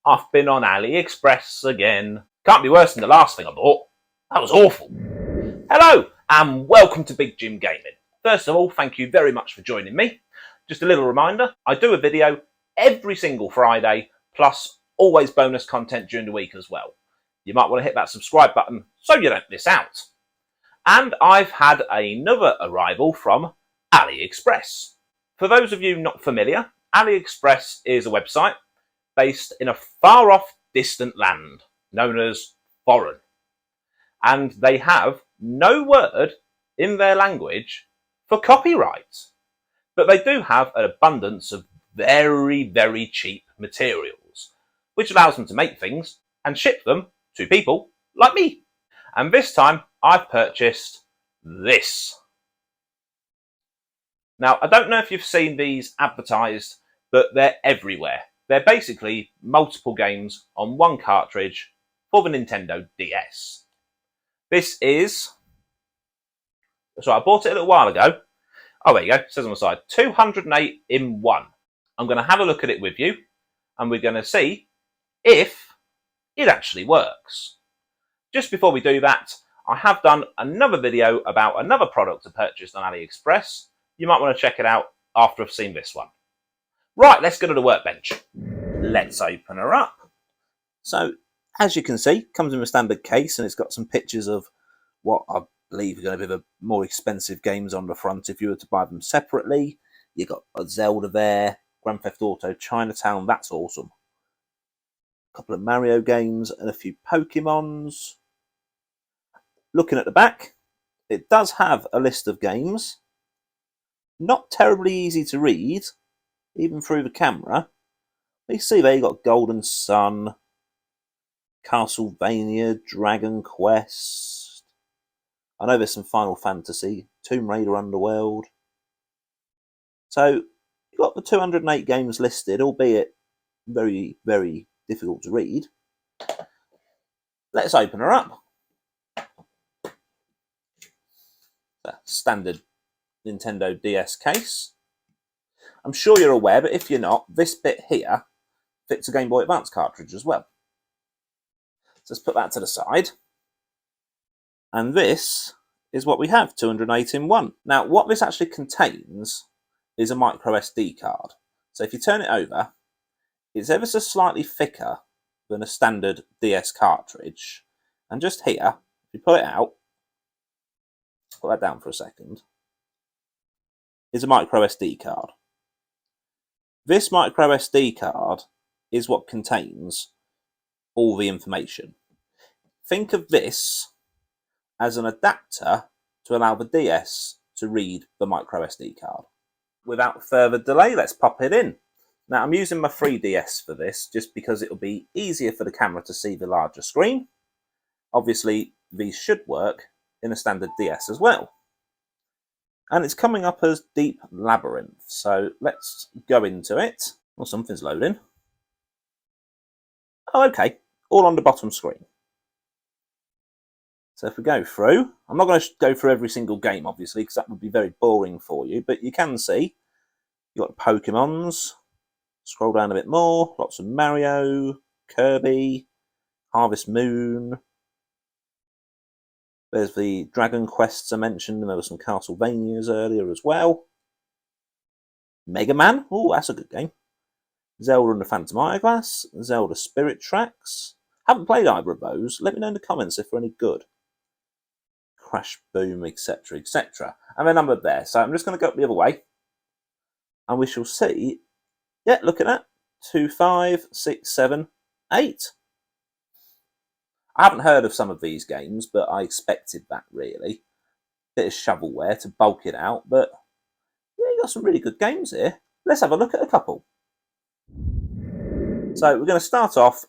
I've been on AliExpress again. Can't be worse than the last thing I bought. That was awful. Hello, and welcome to Big Jim Gaming. First of all, thank you very much for joining me. Just a little reminder, I do a video every single Friday, plus always bonus content during the week as well. You might want to hit that subscribe button so you don't miss out. And I've had another arrival from AliExpress. For those of you not familiar, AliExpress is a website based in a far-off, distant land known as foreign. And they have no word in their language for copyright. But they do have an abundance of very, very cheap materials, which allows them to make things and ship them to people like me. And this time, I've purchased this. Now, I don't know if you've seen these advertised, but they're everywhere. They're basically multiple games on one cartridge for the Nintendo DS. This is... So I bought it a little while ago. Oh, there you go. It says on the side, 208 in one. I'm going to have a look at it with you, and we're going to see if it actually works. Just before we do that, I have done another video about another product I purchased on AliExpress. You might want to check it out after I've seen this one. Right, let's go to the workbench. Let's open her up. So, as you can see, it comes in a standard case, and it's got some pictures of what I believe are going to be the more expensive games on the front if you were to buy them separately. You've got a Zelda there, Grand Theft Auto Chinatown, that's awesome. A couple of Mario games and a few Pokemons. Looking at the back, it does have a list of games. Not terribly easy to read, even through the camera. You see there, you've got Golden Sun, Castlevania, Dragon Quest. I know there's some Final Fantasy, Tomb Raider Underworld. So, you've got the 208 games listed, albeit very, very difficult to read. Let's open her up. The standard Nintendo DS case. I'm sure you're aware, but if you're not, this bit here fits a Game Boy Advance cartridge as well. So let's put that to the side. And this is what we have, 208 in one. Now, what this actually contains is a micro SD card. So if you turn it over, it's ever so slightly thicker than a standard DS cartridge. And just here, if you pull it out, put that down for a second, is a micro SD card. This micro SD card is what contains all the information. Think of this as an adapter to allow the DS to read the micro SD card. Without further delay, let's pop it in. Now, I'm using my 3DS for this just because it'll be easier for the camera to see the larger screen. Obviously, these should work in a standard DS as well. And it's coming up as Deep Labyrinth. So let's go into it. Well, something's loading. Oh, okay. All on the bottom screen. So if we go through, I'm not going to go through every single game, obviously, because that would be very boring for you. But you can see you've got Pokemons. Scroll down a bit more. Lots of Mario, Kirby, Harvest Moon. There's the Dragon Quests I mentioned, and there were some Castlevanias earlier as well. Mega Man, oh, that's a good game. Zelda and the Phantom Hourglass, Zelda Spirit Tracks. Haven't played either of those. Let me know in the comments if they're any good. Crash Boom, etc., etc. And they're numbered there. So I'm just going to go up the other way. And we shall see. Yeah, look at that. 2, 5, 6, 7, 8. I haven't heard of some of these games, but I expected that, really. Bit of shovelware to bulk it out, but yeah, you got some really good games here. Let's have a look at a couple. So we're going to start off,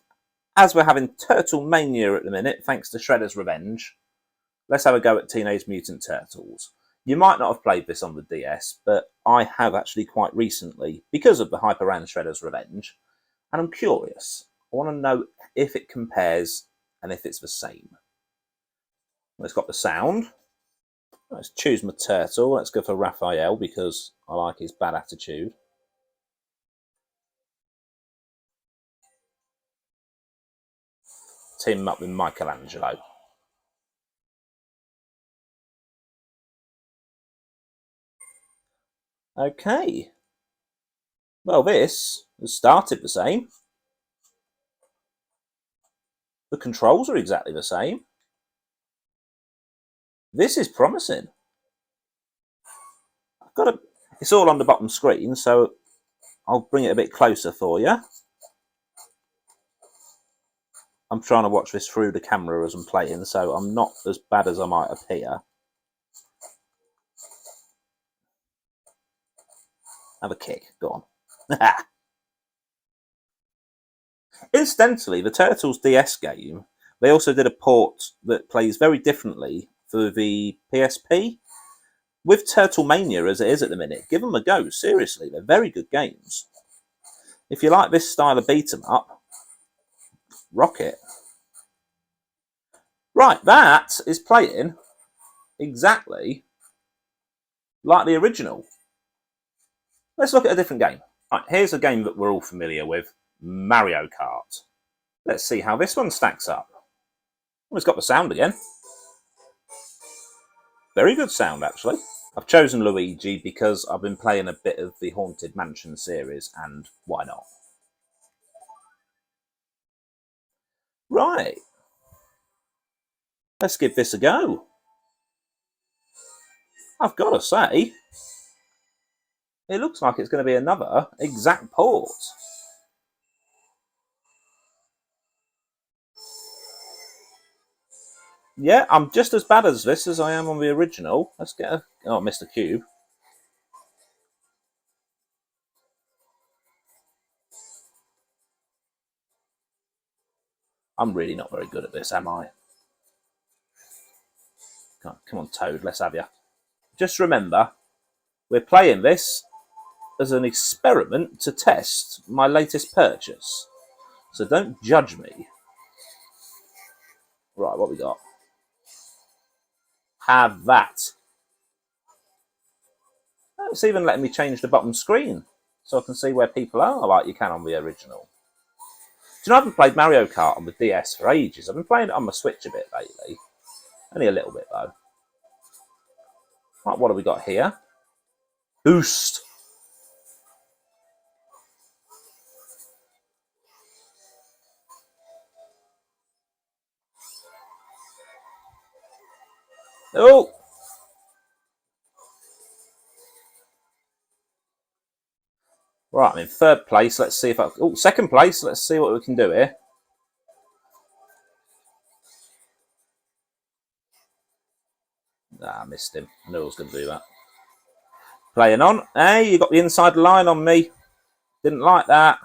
as we're having Turtle Mania at the minute, thanks to Shredder's Revenge. Let's have a go at Teenage Mutant Turtles. You might not have played this on the DS, but I have actually quite recently, because of the hype around Shredder's Revenge, and I'm curious. I want to know if it compares and if it's the same. Well, it's got the sound. Let's choose my turtle. Let's go for Raphael because I like his bad attitude. team up with Michelangelo. Okay. Well, this has started the same. The controls are exactly the same. This is promising. It's all on the bottom screen, so I'll bring it a bit closer for you. I'm trying to watch this through the camera as I'm playing, so I'm not as bad as I might appear. Have a kick. Go on. Incidentally, the Turtles DS game, they also did a port that plays very differently for the PSP. With Turtle Mania as it is at the minute, give them a go. Seriously, they're very good games. If you like this style of beat 'em up, rock it. Right, that is playing exactly like the original. Let's look at a different game. Right, here's a game that we're all familiar with, Mario Kart. Let's see how this one stacks up. Oh, it's got the sound again. Very good sound, actually. I've chosen Luigi because I've been playing a bit of the Haunted Mansion series, and why not? Right. Let's give this a go. I've got to say, it looks like it's going to be another exact port. Yeah, I'm just as bad as this as I am on the original. Let's get a... Oh, I missed a cube. I'm really not very good at this, am I? Come on, Toad, let's have you. Just remember, we're playing this as an experiment to test my latest purchase. So don't judge me. Right, what we got? Have that. It's even letting me change the bottom screen so I can see where people are like you can on the original. Do you know, I haven't played Mario Kart on the DS for ages. I've been playing it on my Switch a bit lately. Only a little bit, though. Right, what have we got here? Boost. Oh! Right, I'm in third place. Let's see if I... Oh, second place. Let's see what we can do here. Ah, I missed him. I knew I was going to do that. Playing on. Hey, you got the inside line on me. Didn't like that.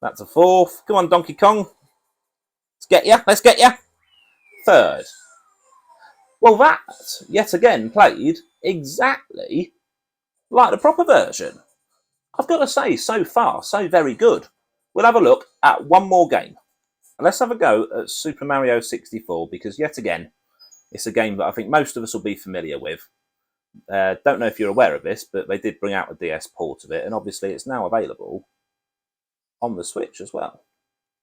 That's a fourth. Come on, Donkey Kong. Let's get ya. Let's get ya. Third. Well, that, yet again, played exactly like the proper version. I've got to say, so far, so very good. We'll have a look at one more game. Let's have a go at Super Mario 64, because yet again, it's a game that I think most of us will be familiar with. Don't know if you're aware of this, but they did bring out a DS port of it, and obviously it's now available on the Switch as well.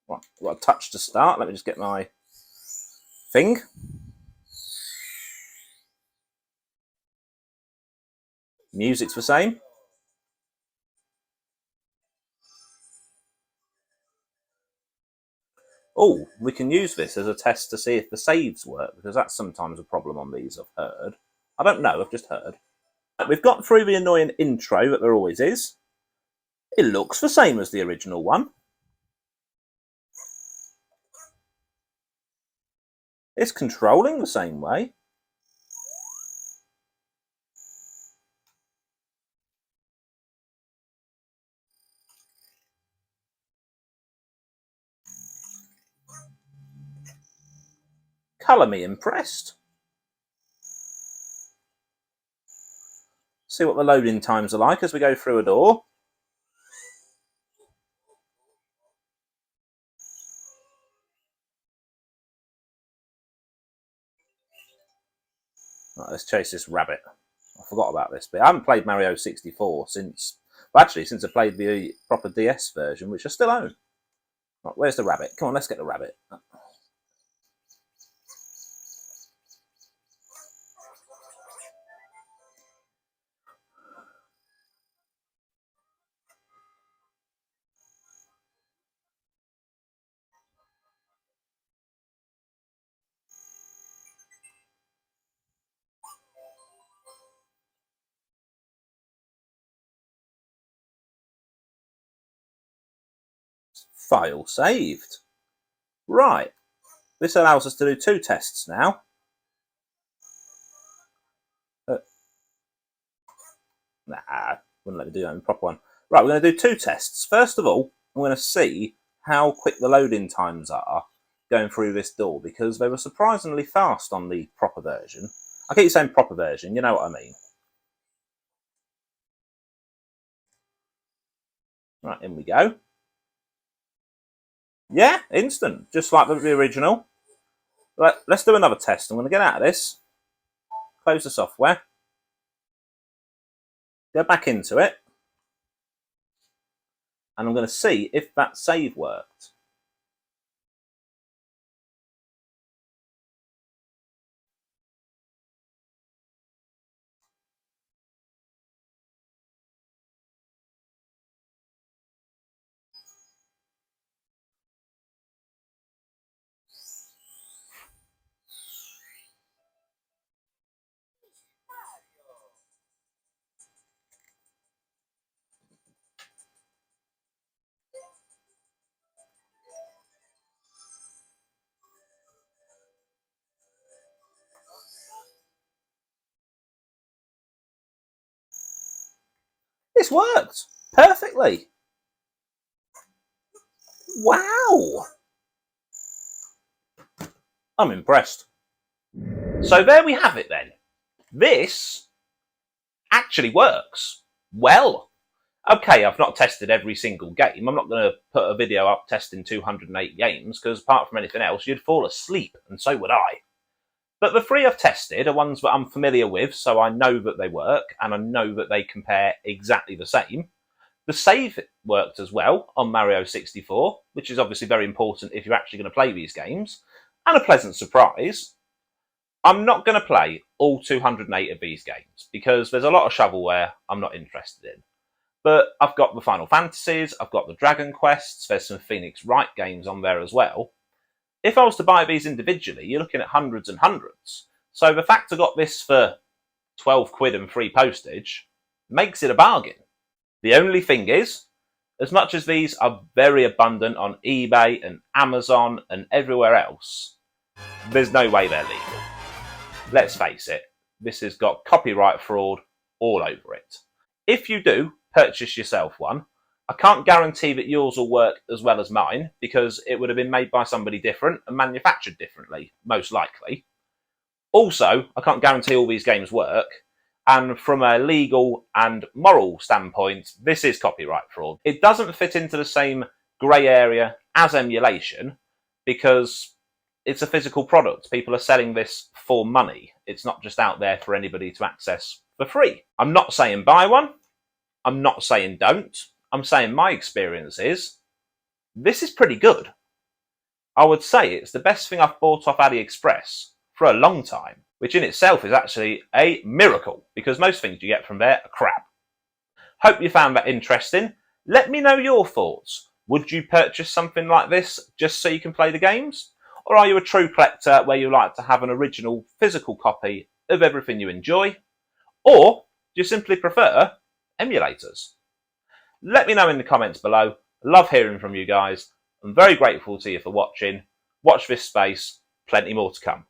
Right, I've got a touch to start. Let me just get my thing. Music's the same. Oh, we can use this as a test to see if the saves work, because that's sometimes a problem on these, I've heard. I don't know, I've just heard. We've got through the annoying intro that there always is. It looks the same as the original one. It's controlling the same way. Colour me impressed. See what the loading times are like as we go through a door. Right, let's chase this rabbit. I forgot about this bit. I haven't played Mario 64 since... Well, actually, since I played the proper DS version, which I still own. Right, where's the rabbit? Come on, let's get the rabbit. File saved. Right. This allows us to do 2 tests now. Nah, wouldn't let me do that in the proper one. Right, we're going to do 2 tests. First of all, I'm going to see how quick the loading times are going through this door, because they were surprisingly fast on the proper version. I keep saying proper version, you know what I mean. Right, in we go. Yeah, instant, just like the original. Right, let's do another test. I'm going to get out of this, close the software, go back into it, and I'm going to see if that save worked. This worked perfectly. Wow. I'm impressed. So there we have it then. This actually works well. Okay, I've not tested every single game. I'm not going to put a video up testing 208 games, because apart from anything else, you'd fall asleep, and so would I. But the 3 I've tested are ones that I'm familiar with, so I know that they work, and I know that they compare exactly the same. The save worked as well on Mario 64, which is obviously very important if you're actually going to play these games, and a pleasant surprise. I'm not going to play all 208 of these games, because there's a lot of shovelware I'm not interested in. But I've got the Final Fantasies, I've got the Dragon Quests, there's some Phoenix Wright games on there as well. If I was to buy these individually, you're looking at hundreds and hundreds. So the fact I got this for 12 quid and free postage makes it a bargain. The only thing is, as much as these are very abundant on eBay and Amazon and everywhere else, there's no way they're legal. Let's face it, this has got copyright fraud all over it. If you do purchase yourself one, I can't guarantee that yours will work as well as mine, because it would have been made by somebody different and manufactured differently, most likely. Also, I can't guarantee all these games work, and from a legal and moral standpoint, this is copyright fraud. It doesn't fit into the same grey area as emulation, because it's a physical product. People are selling this for money. It's not just out there for anybody to access for free. I'm not saying buy one. I'm not saying don't. I'm saying my experience is this is pretty good. I would say it's the best thing I've bought off AliExpress for a long time, which in itself is actually a miracle, because most things you get from there are crap. Hope you found that interesting. Let me know your thoughts. Would you purchase something like this just so you can play the games? Or are you a true collector where you like to have an original physical copy of everything you enjoy? Or do you simply prefer emulators? Let me know in the comments below. I love hearing from you guys. I'm very grateful to you for watching. Watch this space. Plenty more to come.